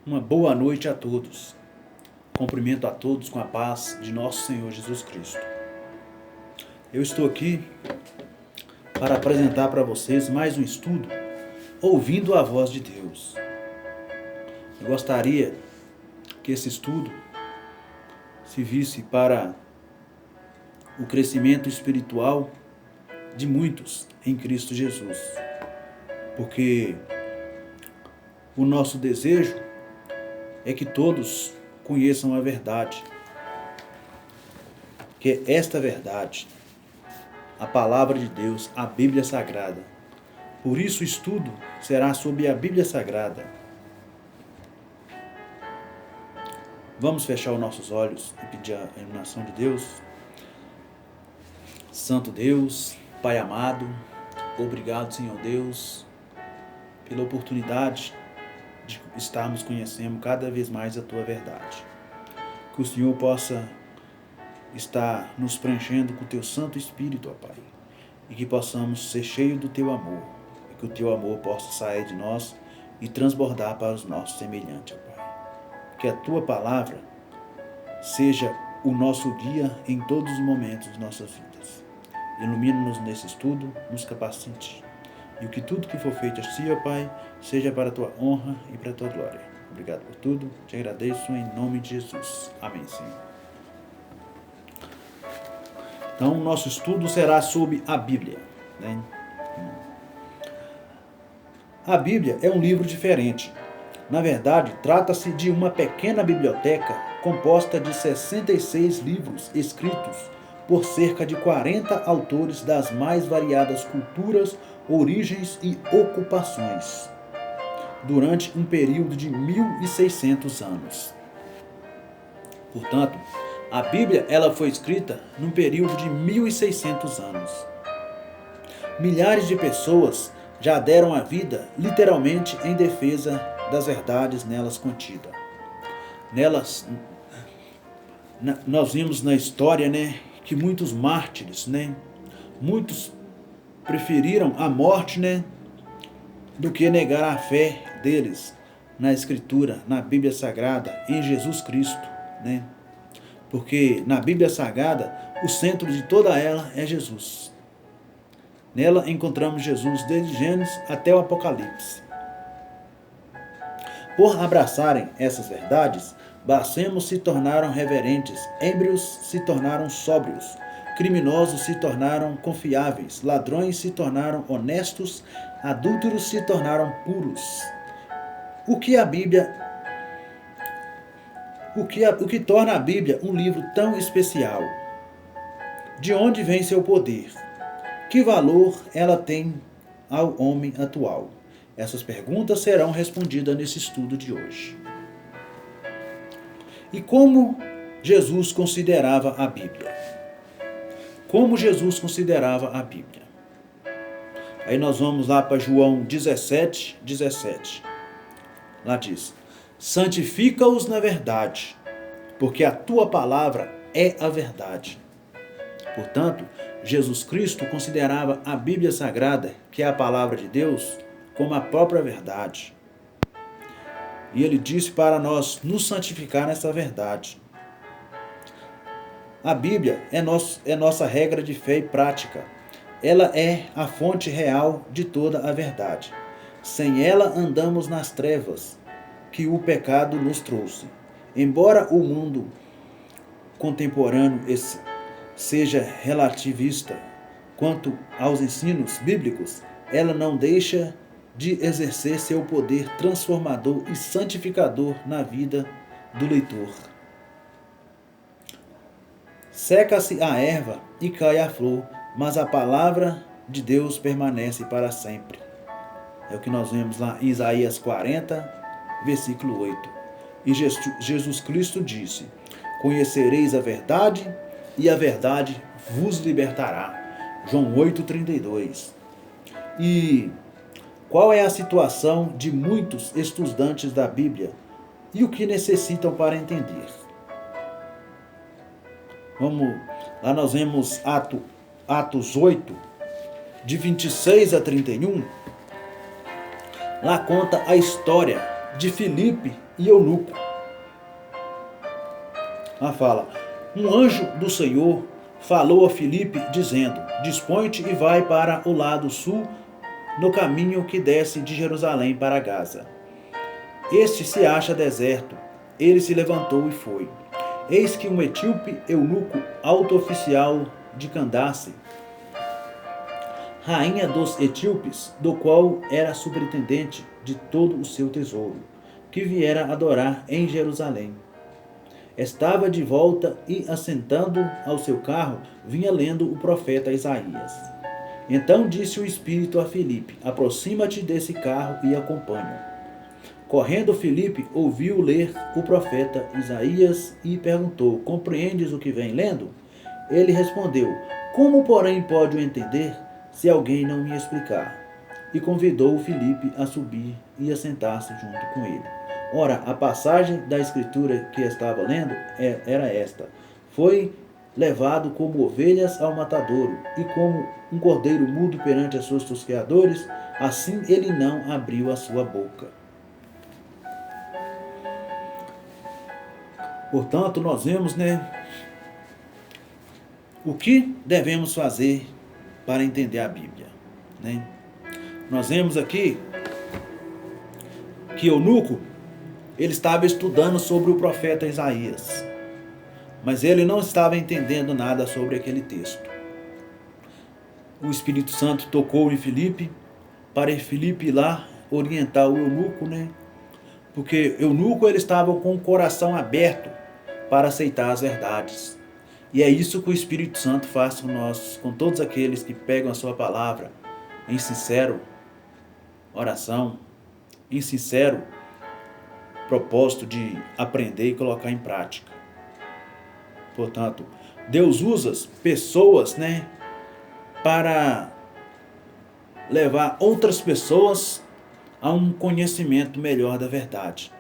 Uma boa noite a todos. Cumprimento a todos com a paz de nosso Senhor Jesus Cristo. Eu estou aqui para apresentar para vocês mais um estudo, ouvindo a voz de Deus. Eu gostaria que esse estudo servisse para o crescimento espiritual de muitos em Cristo Jesus. Porque o nosso desejo é que todos conheçam a verdade. Que é esta verdade, a palavra de Deus, a Bíblia Sagrada. Por isso o estudo será sobre a Bíblia Sagrada. Vamos fechar os nossos olhos e pedir a iluminação de Deus. Santo Deus, Pai amado, obrigado, Senhor Deus, pela oportunidade de estarmos conhecendo cada vez mais a Tua verdade. Que o Senhor possa estar nos preenchendo com o Teu Santo Espírito, ó Pai, e que possamos ser cheios do Teu amor, e que o Teu amor possa sair de nós e transbordar para os nossos semelhantes, ó Pai. Que a Tua palavra seja o nosso guia em todos os momentos de nossas vidas. Ilumina-nos nesse estudo, nos capacite. E o que tudo que for feito assim, ó Pai, seja para a Tua honra e para a Tua glória. Obrigado por tudo, te agradeço em nome de Jesus. Amém, Senhor. Então, o nosso estudo será sobre a Bíblia, né? A Bíblia é um livro diferente. Na verdade, trata-se de uma pequena biblioteca composta de 66 livros escritos por cerca de 40 autores das mais variadas culturas, origens e ocupações, durante um período de 1.600 anos. Portanto, a Bíblia ela foi escrita num período de 1.600 anos. Milhares de pessoas já deram a vida literalmente em defesa das verdades nelas contidas. Nós vimos na história, né, que muitos mártires, né, muitos preferiram a morte, né, do que negar a fé deles na Escritura, na Bíblia Sagrada, em Jesus Cristo, né? Porque na Bíblia Sagrada, o centro de toda ela é Jesus. Nela encontramos Jesus desde Gênesis até o Apocalipse. Por abraçarem essas verdades, blasfemos se tornaram reverentes, ébrios se tornaram sóbrios, criminosos se tornaram confiáveis, ladrões se tornaram honestos, adúlteros se tornaram puros. O que torna a Bíblia um livro tão especial? De onde vem seu poder? Que valor ela tem ao homem atual? Essas perguntas serão respondidas nesse estudo de hoje. E como Jesus considerava a Bíblia? Como Jesus considerava a Bíblia? Aí nós vamos lá para João 17:17. Lá diz: santifica-os na verdade, porque a tua palavra é a verdade. Portanto, Jesus Cristo considerava a Bíblia Sagrada, que é a palavra de Deus, como a própria verdade. E ele disse para nós nos santificar nessa verdade. A Bíblia é nossa regra de fé e prática. Ela é a fonte real de toda a verdade. Sem ela andamos nas trevas que o pecado nos trouxe. Embora o mundo contemporâneo seja relativista quanto aos ensinos bíblicos, ela não deixa de exercer seu poder transformador e santificador na vida do leitor. Seca-se a erva e cai a flor, mas a palavra de Deus permanece para sempre. É o que nós vemos lá em Isaías 40, versículo 8. E Jesus Cristo disse: conhecereis a verdade, e a verdade vos libertará. João 8:32. E qual é a situação de muitos estudantes da Bíblia e o que necessitam para entender? Lá nós vemos Atos 8, de 26 a 31. Lá conta a história de Filipe e eunuco. Ela fala: um anjo do Senhor falou a Filipe, dizendo: dispõe-te e vai para o lado sul, no caminho que desce de Jerusalém para Gaza. Este se acha deserto. Ele se levantou e foi. Eis que um etíope eunuco, alto oficial de Candace, rainha dos etíopes, do qual era superintendente de todo o seu tesouro, que viera adorar em Jerusalém, estava de volta e, assentando ao seu carro, vinha lendo o profeta Isaías. Então disse o Espírito a Filipe: aproxima-te desse carro e acompanha. Correndo, Filipe ouviu ler o profeta Isaías e perguntou: compreendes o que vem lendo? Ele respondeu: como, porém, pode o entender se alguém não me explicar? E convidou Filipe a subir e a sentar-se junto com ele. Ora, a passagem da escritura que estava lendo era esta: foi levado como ovelhas ao matadouro, e como um cordeiro mudo perante as seus tosqueadores, assim ele não abriu a sua boca. Portanto, nós vemos, o que devemos fazer para entender a Bíblia, Nós vemos aqui que eunuco, ele estava estudando sobre o profeta Isaías, mas ele não estava entendendo nada sobre aquele texto. O Espírito Santo tocou em Filipe, para Filipe ir lá orientar o eunuco, porque o eunuco ele estava com o coração aberto para aceitar as verdades. E é isso que o Espírito Santo faz com nós, com todos aqueles que pegam a sua palavra em sincero oração, em sincero propósito de aprender e colocar em prática. Portanto, Deus usa pessoas, para levar outras pessoas a um conhecimento melhor da verdade.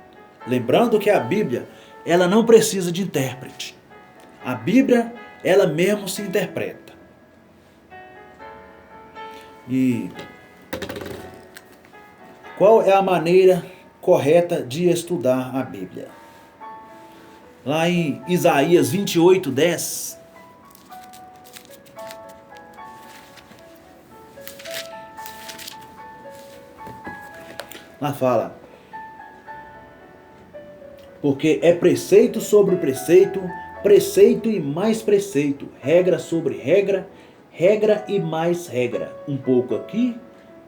Lembrando que a Bíblia, ela não precisa de intérprete. A Bíblia, ela mesmo se interpreta. E qual é a maneira correta de estudar a Bíblia? Lá em Isaías 28:10, lá fala: porque é preceito sobre preceito, preceito e mais preceito, regra sobre regra, regra e mais regra, um pouco aqui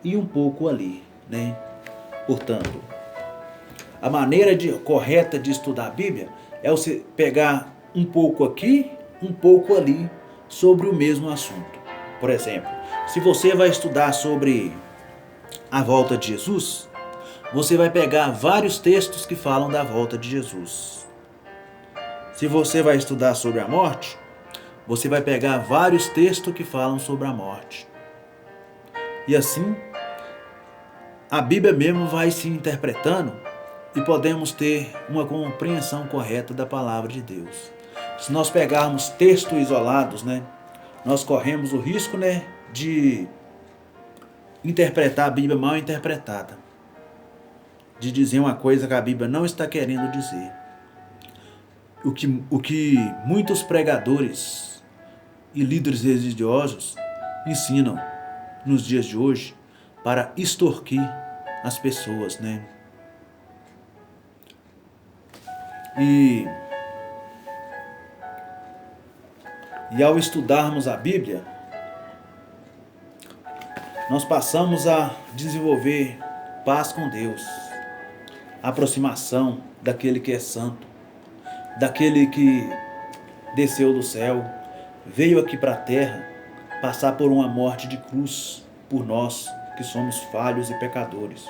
e um pouco ali, Portanto, a maneira correta de estudar a Bíblia é você pegar um pouco aqui, um pouco ali, sobre o mesmo assunto. Por exemplo, se você vai estudar sobre a volta de Jesus, você vai pegar vários textos que falam da volta de Jesus. Se você vai estudar sobre a morte, você vai pegar vários textos que falam sobre a morte. E assim, a Bíblia mesmo vai se interpretando e podemos ter uma compreensão correta da palavra de Deus. Se nós pegarmos textos isolados, nós corremos o risco, de interpretar a Bíblia mal interpretada, de dizer uma coisa que a Bíblia não está querendo dizer. O que muitos pregadores e líderes religiosos ensinam nos dias de hoje para extorquir as pessoas, E ao estudarmos a Bíblia, nós passamos a desenvolver paz com Deus, aproximação daquele que é santo, daquele que desceu do céu, veio aqui para a terra, passar por uma morte de cruz por nós, que somos falhos e pecadores,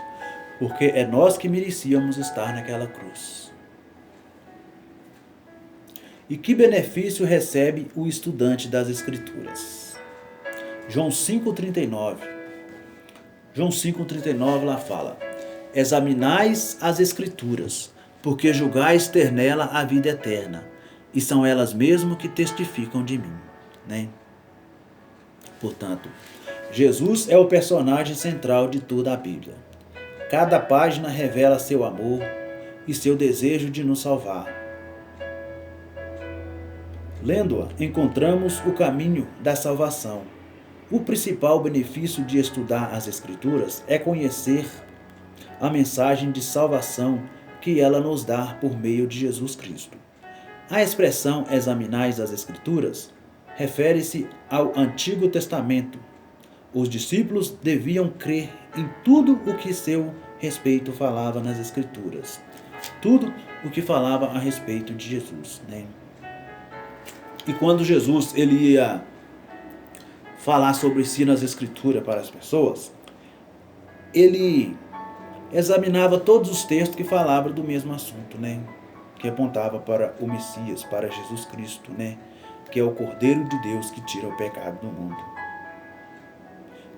porque é nós que merecíamos estar naquela cruz. E que benefício recebe o estudante das Escrituras? João 5,39. João 5,39 lá fala: examinais as Escrituras, porque julgais ter nela a vida eterna, e são elas mesmo que testificam de mim. Portanto, Jesus é o personagem central de toda a Bíblia. Cada página revela seu amor, e seu desejo de nos salvar. Lendo-a, encontramos o caminho da salvação. O principal benefício de estudar as Escrituras é conhecer a mensagem de salvação que ela nos dá por meio de Jesus Cristo. A expressão examinais as Escrituras refere-se ao Antigo Testamento. Os discípulos deviam crer em tudo o que seu respeito falava nas Escrituras. Tudo o que falava a respeito de Jesus, né? E quando Jesus ele ia falar sobre si nas Escrituras para as pessoas, ele examinava todos os textos que falavam do mesmo assunto, né? Que apontava para o Messias, para Jesus Cristo, né? Que é o Cordeiro de Deus que tira o pecado do mundo.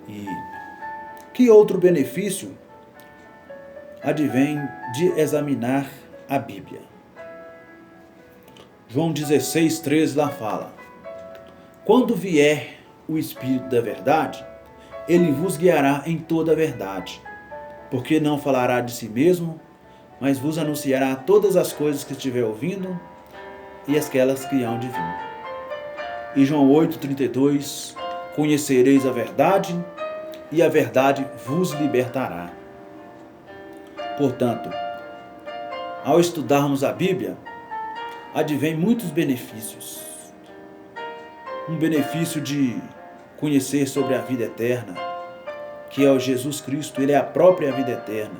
E que outro benefício advém de examinar a Bíblia? João 16:13 lá fala: quando vier o Espírito da verdade, ele vos guiará em toda a verdade, porque não falará de si mesmo, mas vos anunciará todas as coisas que estiver ouvindo e aquelas que hão de vir. E João 8:32: conhecereis a verdade, e a verdade vos libertará. Portanto, ao estudarmos a Bíblia, advém muitos benefícios. Um benefício de conhecer sobre a vida eterna, que é o Jesus Cristo. Ele é a própria vida eterna.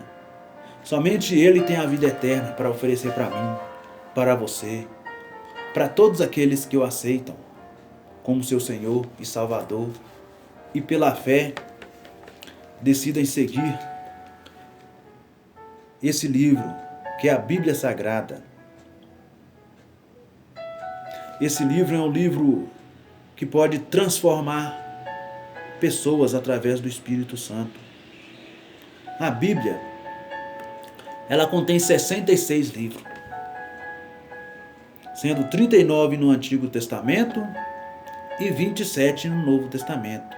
Somente Ele tem a vida eterna para oferecer para mim, para você, para todos aqueles que o aceitam como seu Senhor e Salvador e pela fé decidem seguir esse livro que é a Bíblia Sagrada. Esse livro é um livro que pode transformar pessoas através do Espírito Santo. A Bíblia, ela contém 66 livros, sendo 39 no Antigo Testamento e 27 no Novo Testamento.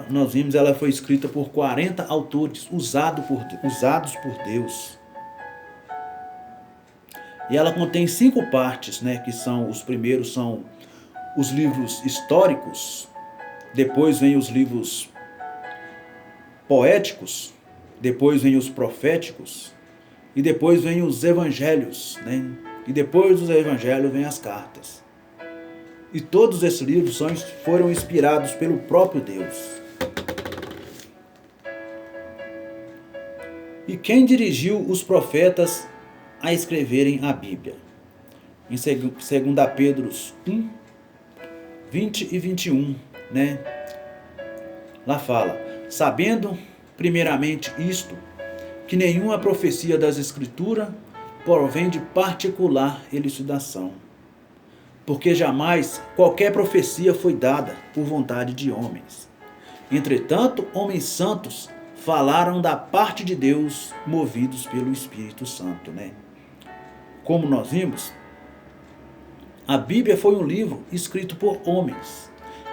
Nós vimos, ela foi escrita por 40 autores usados por Deus. E ela contém 5 partes, né, que são, os primeiros são os livros históricos, depois vem os livros poéticos, depois vem os proféticos, e depois vem os evangelhos, né? E depois dos evangelhos vem as cartas. E todos esses livros foram inspirados pelo próprio Deus. E quem dirigiu os profetas a escreverem a Bíblia? Em 2 Pedro 1, 20 e 21, né? Lá fala: sabendo primeiramente isto, que nenhuma profecia das Escrituras provém de particular elucidação, porque jamais qualquer profecia foi dada por vontade de homens. Entretanto, homens santos falaram da parte de Deus, movidos pelo Espírito Santo, né? Como nós vimos, a Bíblia foi um livro escrito por homens,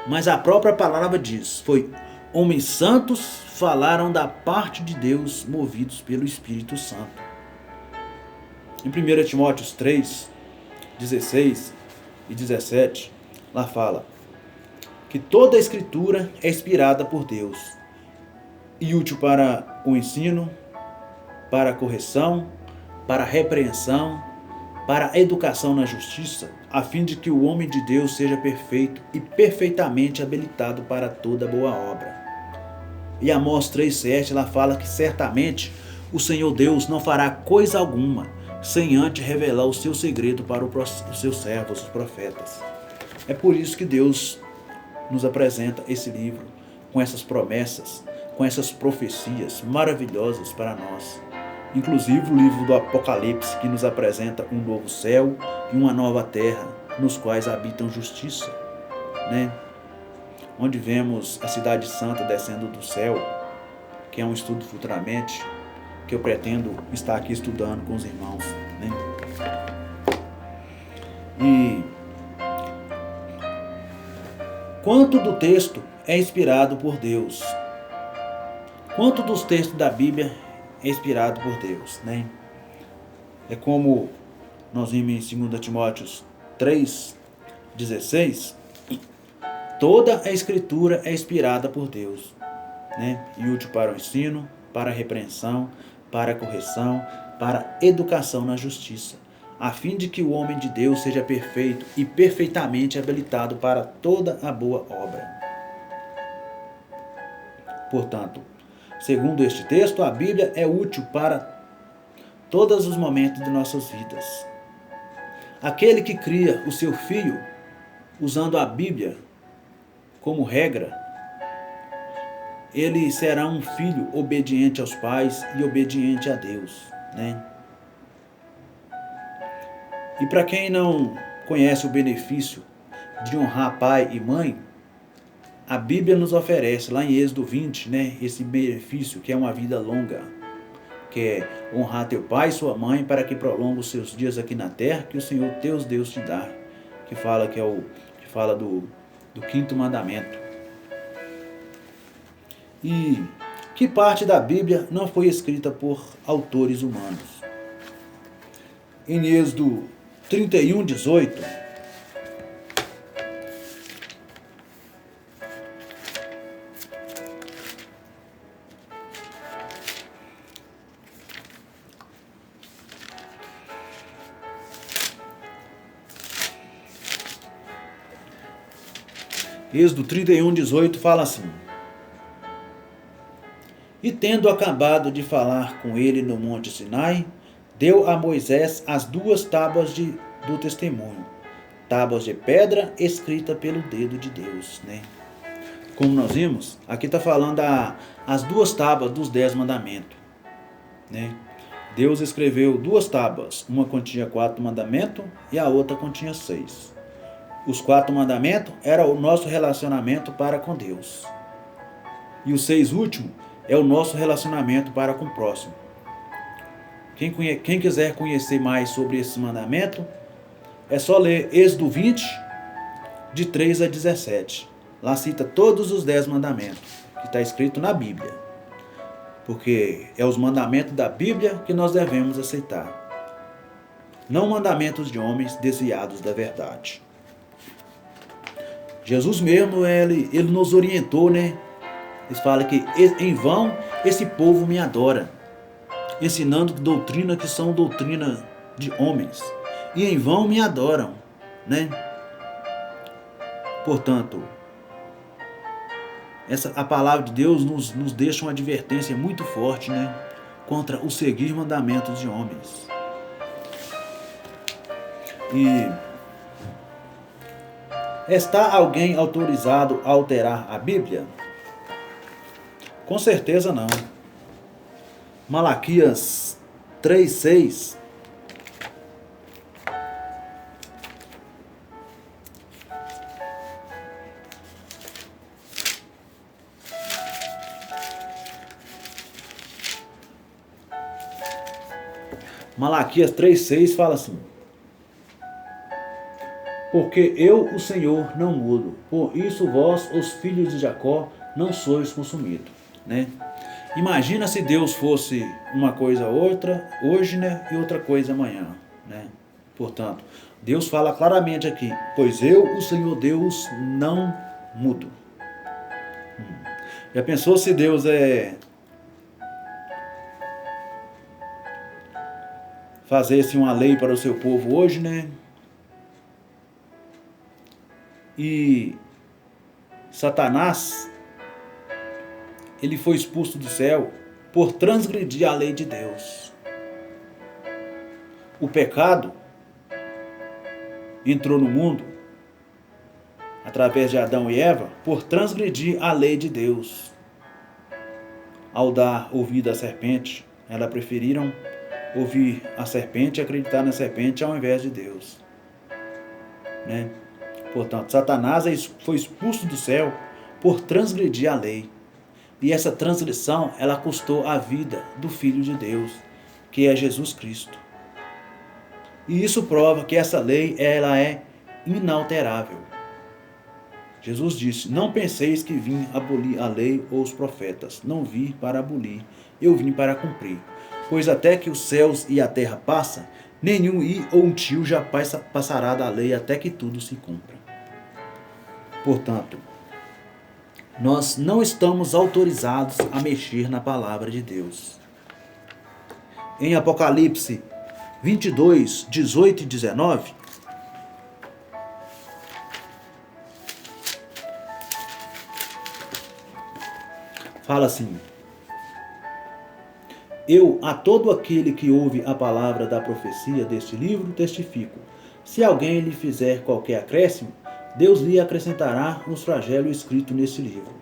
mas a própria palavra diz, foi homens santos falaram da parte de Deus, movidos pelo Espírito Santo. Em 1 Timóteo 3, 16 e 17, lá fala que toda a Escritura é inspirada por Deus e útil para o ensino, para a correção, para a repreensão, para a educação na justiça, a fim de que o homem de Deus seja perfeito e perfeitamente habilitado para toda boa obra. E Amós 3,7, ela fala que certamente o Senhor Deus não fará coisa alguma sem antes revelar o seu segredo para os seus servos, os profetas. É por isso que Deus nos apresenta esse livro, com essas promessas, com essas profecias maravilhosas para nós. Inclusive o livro do Apocalipse, que nos apresenta um novo céu e uma nova terra, nos quais habitam justiça, né? Onde vemos a cidade santa descendo do céu, que é um estudo futuramente, que eu pretendo estar aqui estudando com os irmãos, né? E quanto do texto é inspirado por Deus? Quanto dos textos da Bíblia é inspirado por Deus, né? É como nós vimos em 2 Timóteo 3,16, toda a Escritura é inspirada por Deus, né? E útil para o ensino, para a repreensão, para a correção, para a educação na justiça, a fim de que o homem de Deus seja perfeito e perfeitamente habilitado para toda a boa obra. Portanto, segundo este texto, a Bíblia é útil para todos os momentos de nossas vidas. Aquele que cria o seu filho usando a Bíblia como regra, ele será um filho obediente aos pais e obediente a Deus, né? E para quem não conhece o benefício de honrar pai e mãe, a Bíblia nos oferece lá em Êxodo 20, né, esse benefício que é uma vida longa, que é honrar teu pai e sua mãe para que prolongue os seus dias aqui na terra que o Senhor teus Deus te dá, que fala do quinto mandamento. E que parte da Bíblia não foi escrita por autores humanos? Em Êxodo 31:18, Êxodo 31:18 fala assim: E tendo acabado de falar com ele no monte Sinai, deu a Moisés as 2 tábuas do testemunho, tábuas de pedra escrita pelo dedo de Deus, né? Como nós vimos, aqui está falando as 2 tábuas dos 10 mandamentos, né? Deus escreveu 2 tábuas, uma continha 4 mandamentos e a outra continha 6. Os 4 mandamentos eram o nosso relacionamento para com Deus. E os 6 últimos é o nosso relacionamento para com o próximo. Quem quiser conhecer mais sobre esse mandamento, é só ler Êxodo 20, de 3 a 17. Lá cita todos os 10 mandamentos, que está escrito na Bíblia. Porque é os mandamentos da Bíblia que nós devemos aceitar. Não mandamentos de homens desviados da verdade. Jesus mesmo, ele nos orientou, né? Ele fala que em vão esse povo me adora, ensinando doutrina que são doutrina de homens. E em vão me adoram, né? Portanto, a palavra de Deus nos deixa uma advertência muito forte, né? Contra o seguir mandamentos de homens. E está alguém autorizado a alterar a Bíblia? Com certeza não. Malaquias 3:6. Malaquias 3:6 fala assim: Porque eu, o Senhor, não mudo, por isso vós, os filhos de Jacó, não sois consumidos, né? Imagina se Deus fosse uma coisa outra hoje, né, e outra coisa amanhã, né? Portanto, Deus fala claramente aqui: pois eu, o Senhor Deus, não mudo. Já pensou se Deus fazesse uma lei para o seu povo hoje, né? E Satanás, ele foi expulso do céu por transgredir a lei de Deus. O pecado entrou no mundo através de Adão e Eva por transgredir a lei de Deus. Ao dar ouvido à serpente, elas preferiram ouvir a serpente e acreditar na serpente ao invés de Deus, né? Portanto, Satanás foi expulso do céu por transgredir a lei. E essa transgressão, ela custou a vida do Filho de Deus, que é Jesus Cristo. E isso prova que essa lei, ela é inalterável. Jesus disse: não penseis que vim abolir a lei ou os profetas. Não vim para abolir, eu vim para cumprir. Pois até que os céus e a terra passam, nenhum i ou um tio jamais passará da lei até que tudo se cumpra. Portanto, nós não estamos autorizados a mexer na palavra de Deus. Em Apocalipse 22, 18 e 19, fala assim: eu a todo aquele que ouve a palavra da profecia deste livro testifico. Se alguém lhe fizer qualquer acréscimo, Deus lhe acrescentará os flagelos escritos neste livro.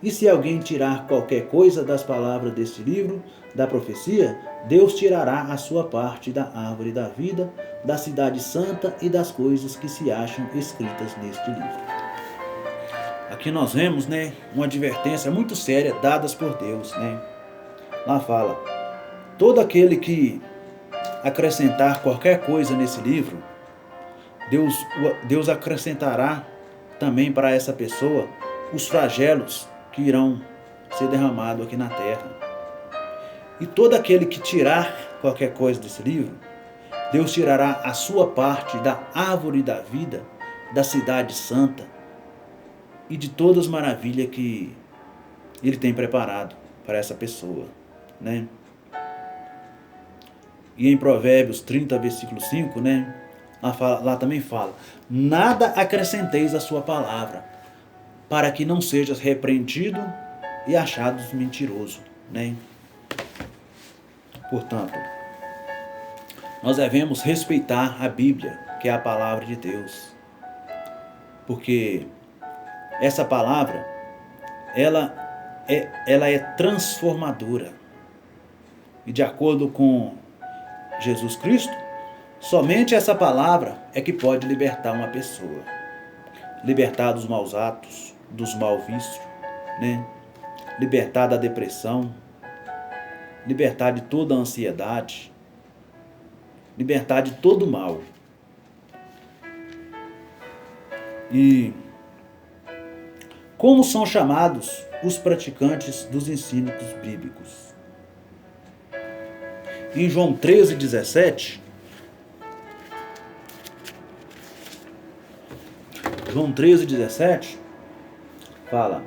E se alguém tirar qualquer coisa das palavras deste livro da profecia, Deus tirará a sua parte da árvore da vida, da cidade santa e das coisas que se acham escritas neste livro. Aqui nós vemos, uma advertência muito séria dadas por Deus, Lá fala: todo aquele que acrescentar qualquer coisa nesse livro, Deus acrescentará também para essa pessoa os flagelos que irão ser derramados aqui na terra. E todo aquele que tirar qualquer coisa desse livro, Deus tirará a sua parte da árvore da vida, da cidade santa e de todas as maravilhas que Ele tem preparado para essa pessoa, E em Provérbios 30, versículo 5, lá também fala: nada acrescenteis à sua palavra, para que não sejas repreendido e achados mentiroso, Portanto, nós devemos respeitar a Bíblia, que é a palavra de Deus, porque essa palavra, ela é transformadora. E de acordo com Jesus Cristo, somente essa palavra é que pode libertar uma pessoa. Libertar dos maus atos, dos maus vícios, Libertar da depressão, libertar de toda a ansiedade, libertar de todo o mal. E como são chamados os praticantes dos ensinos bíblicos? Em João 13, 17, fala: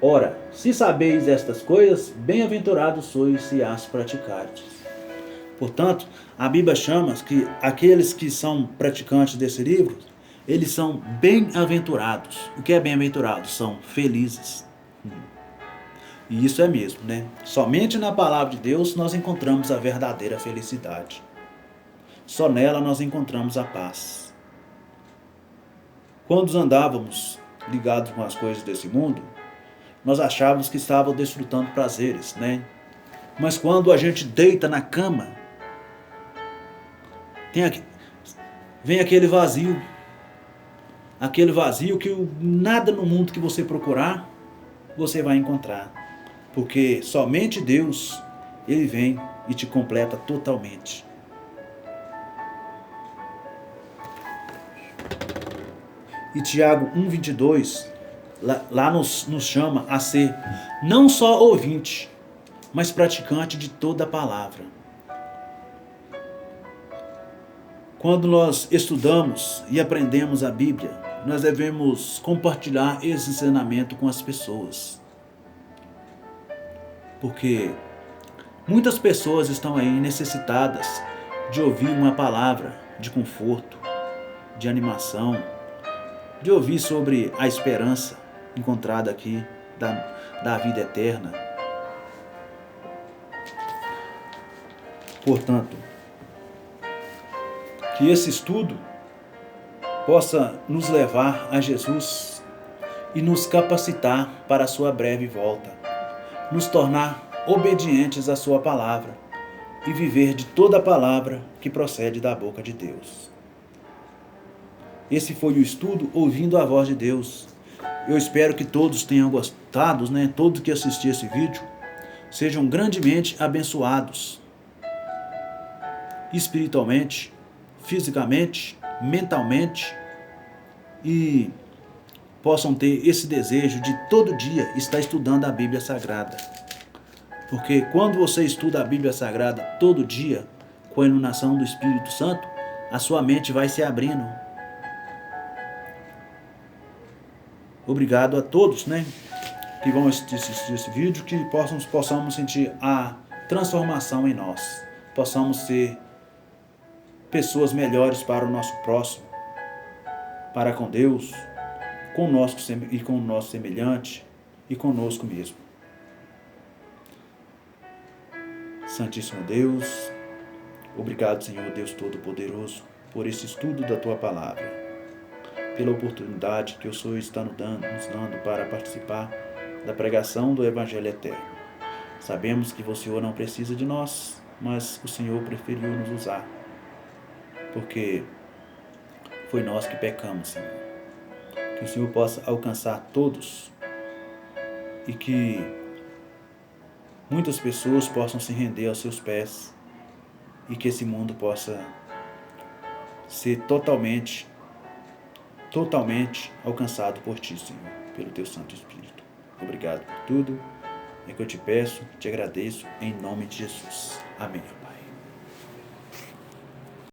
ora, se sabeis estas coisas, bem-aventurados sois se as praticardes. Portanto, a Bíblia chama que aqueles que são praticantes desse livro, eles são bem-aventurados. O que é bem-aventurado? São felizes. E isso é mesmo, Somente na palavra de Deus nós encontramos a verdadeira felicidade. Só nela nós encontramos a paz. Quando andávamos ligados com as coisas desse mundo, nós achávamos que estávamos desfrutando prazeres, Mas quando a gente deita na cama, vem aquele vazio que nada no mundo que você procurar, você vai encontrar. Porque somente Deus, Ele vem e te completa totalmente. E Tiago 1,22, lá nos chama a ser não só ouvinte, mas praticante de toda a palavra. Quando nós estudamos e aprendemos a Bíblia, nós devemos compartilhar esse ensinamento com as pessoas. Porque muitas pessoas estão aí necessitadas de ouvir uma palavra de conforto, de animação, de ouvir sobre a esperança encontrada aqui da vida eterna. Portanto, que esse estudo possa nos levar a Jesus e nos capacitar para a sua breve volta, nos tornar obedientes à sua palavra e viver de toda a palavra que procede da boca de Deus. Esse foi o estudo Ouvindo a Voz de Deus. Eu espero que todos tenham gostado, Todos que assistiram esse vídeo sejam grandemente abençoados, espiritualmente, fisicamente, mentalmente, e possam ter esse desejo de todo dia estar estudando a Bíblia Sagrada. Porque quando você estuda a Bíblia Sagrada todo dia, com a iluminação do Espírito Santo, a sua mente vai se abrindo. Obrigado a todos, né, que vão assistir esse vídeo, que possamos sentir a transformação em nós. Possamos ser pessoas melhores para o nosso próximo, para com Deus, conosco e com o nosso semelhante e conosco mesmo. Santíssimo Deus, obrigado, Senhor Deus Todo-Poderoso, por esse estudo da Tua Palavra, pela oportunidade que o Senhor está nos dando para participar da pregação do Evangelho Eterno. Sabemos que o Senhor não precisa de nós, mas o Senhor preferiu nos usar, porque foi nós que pecamos, Senhor. Que o Senhor possa alcançar todos e que muitas pessoas possam se render aos seus pés e que esse mundo possa ser totalmente alcançado por Ti, Senhor, pelo Teu Santo Espírito. Obrigado por tudo. É que eu te peço, te agradeço, em nome de Jesus. Amém.